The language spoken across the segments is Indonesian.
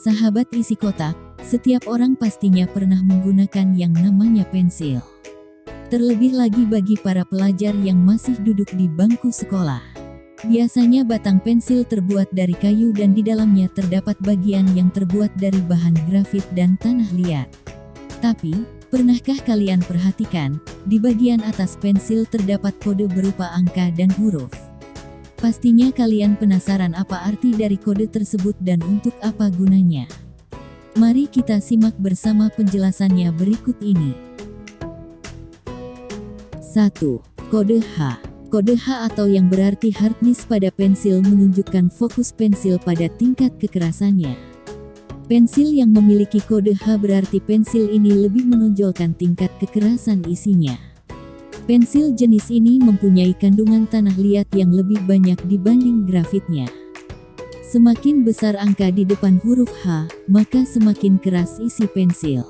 Sahabat isi kotak, setiap orang pastinya pernah menggunakan yang namanya pensil. Terlebih lagi bagi para pelajar yang masih duduk di bangku sekolah. Biasanya batang pensil terbuat dari kayu dan di dalamnya terdapat bagian yang terbuat dari bahan grafit dan tanah liat. Tapi, pernahkah kalian perhatikan, di bagian atas pensil terdapat kode berupa angka dan huruf? Pastinya kalian penasaran apa arti dari kode tersebut dan untuk apa gunanya. Mari kita simak bersama penjelasannya berikut ini. 1. Kode H. Kode H atau yang berarti hardness pada pensil menunjukkan fokus pensil pada tingkat kekerasannya. Pensil yang memiliki kode H berarti pensil ini lebih menonjolkan tingkat kekerasan isinya. Pensil jenis ini mempunyai kandungan tanah liat yang lebih banyak dibanding grafitnya. Semakin besar angka di depan huruf H, maka semakin keras isi pensil.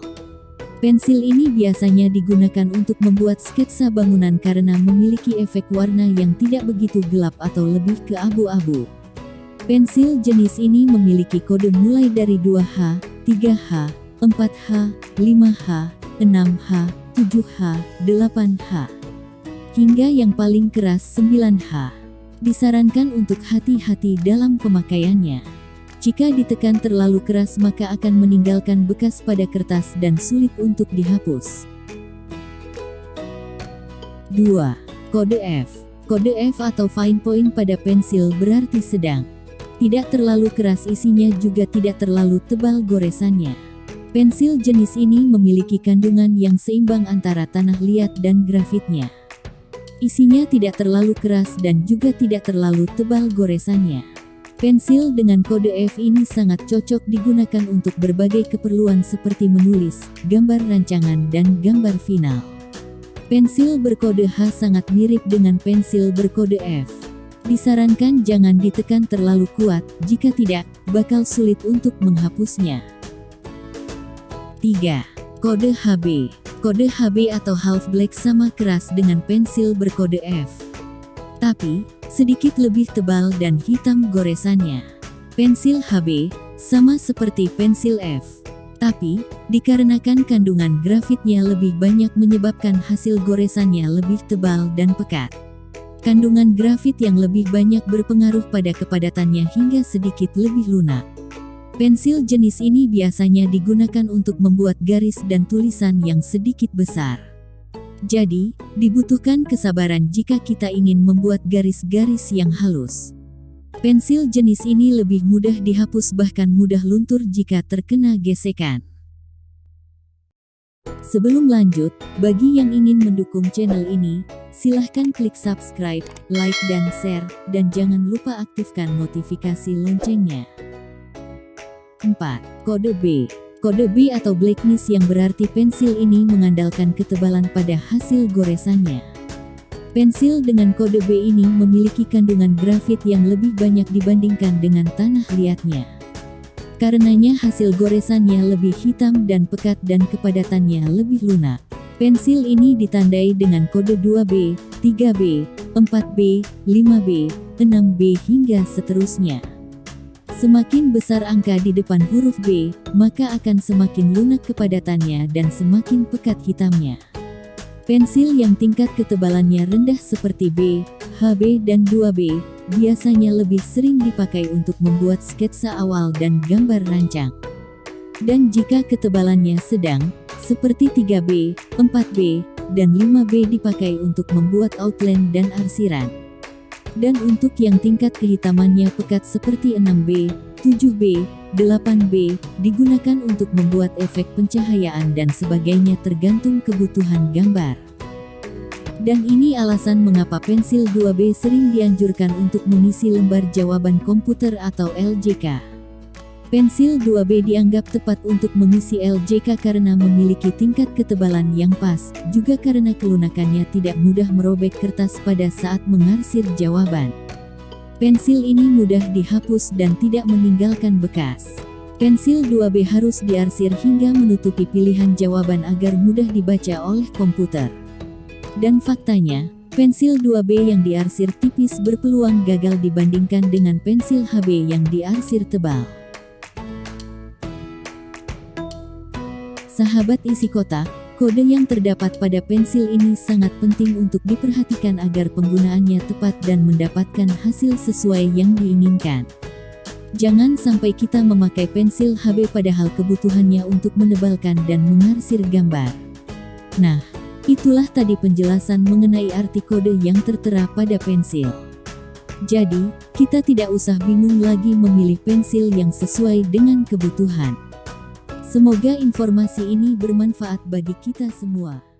Pensil ini biasanya digunakan untuk membuat sketsa bangunan karena memiliki efek warna yang tidak begitu gelap atau lebih ke abu-abu. Pensil jenis ini memiliki kode mulai dari 2H, 3H, 4H, 5H, 6H, 7H, 8H. Hingga yang paling keras 9H. Disarankan untuk hati-hati dalam pemakaiannya. Jika ditekan terlalu keras maka akan meninggalkan bekas pada kertas dan sulit untuk dihapus. 2. Kode F. Kode F atau fine point pada pensil berarti sedang. Tidak terlalu keras isinya juga tidak terlalu tebal goresannya. Pensil jenis ini memiliki kandungan yang seimbang antara tanah liat dan grafitnya. Isinya tidak terlalu keras dan juga tidak terlalu tebal goresannya. Pensil dengan kode F ini sangat cocok digunakan untuk berbagai keperluan seperti menulis, gambar rancangan dan gambar final. Pensil berkode H sangat mirip dengan pensil berkode F. Disarankan jangan ditekan terlalu kuat, jika tidak, bakal sulit untuk menghapusnya. 3. Kode HB. Kode HB atau half black sama keras dengan pensil berkode F. Tapi, sedikit lebih tebal dan hitam goresannya. Pensil HB, sama seperti pensil F. Tapi, dikarenakan kandungan grafitnya lebih banyak menyebabkan hasil goresannya lebih tebal dan pekat. Kandungan grafit yang lebih banyak berpengaruh pada kepadatannya hingga sedikit lebih lunak. Pensil jenis ini biasanya digunakan untuk membuat garis dan tulisan yang sedikit besar. Jadi, dibutuhkan kesabaran jika kita ingin membuat garis-garis yang halus. Pensil jenis ini lebih mudah dihapus bahkan mudah luntur jika terkena gesekan. Sebelum lanjut, bagi yang ingin mendukung channel ini, silahkan klik subscribe, like dan share, dan jangan lupa aktifkan notifikasi loncengnya. 4. Kode B. Kode B atau blackness yang berarti pensil ini mengandalkan ketebalan pada hasil goresannya. Pensil dengan kode B ini memiliki kandungan grafit yang lebih banyak dibandingkan dengan tanah liatnya. Karenanya hasil goresannya lebih hitam dan pekat dan kepadatannya lebih lunak. Pensil ini ditandai dengan kode 2B, 3B, 4B, 5B, 6B hingga seterusnya. Semakin besar angka di depan huruf B, maka akan semakin lunak kepadatannya dan semakin pekat hitamnya. Pensil yang tingkat ketebalannya rendah seperti B, HB dan 2B, biasanya lebih sering dipakai untuk membuat sketsa awal dan gambar rancang. Dan jika ketebalannya sedang, seperti 3B, 4B, dan 5B dipakai untuk membuat outline dan arsiran. Dan untuk yang tingkat kehitamannya pekat seperti 6B, 7B, 8B, digunakan untuk membuat efek pencahayaan dan sebagainya tergantung kebutuhan gambar. Dan ini alasan mengapa pensil 2B sering dianjurkan untuk mengisi lembar jawaban komputer atau LJK. Pensil 2B dianggap tepat untuk mengisi LJK karena memiliki tingkat ketebalan yang pas, juga karena kelunakannya tidak mudah merobek kertas pada saat mengarsir jawaban. Pensil ini mudah dihapus dan tidak meninggalkan bekas. Pensil 2B harus diarsir hingga menutupi pilihan jawaban agar mudah dibaca oleh komputer. Dan faktanya, pensil 2B yang diarsir tipis berpeluang gagal dibandingkan dengan pensil HB yang diarsir tebal. Sahabat isi kotak, kode yang terdapat pada pensil ini sangat penting untuk diperhatikan agar penggunaannya tepat dan mendapatkan hasil sesuai yang diinginkan. Jangan sampai kita memakai pensil HB padahal kebutuhannya untuk menebalkan dan mengarsir gambar. Nah, itulah tadi penjelasan mengenai arti kode yang tertera pada pensil. Jadi, kita tidak usah bingung lagi memilih pensil yang sesuai dengan kebutuhan. Semoga informasi ini bermanfaat bagi kita semua.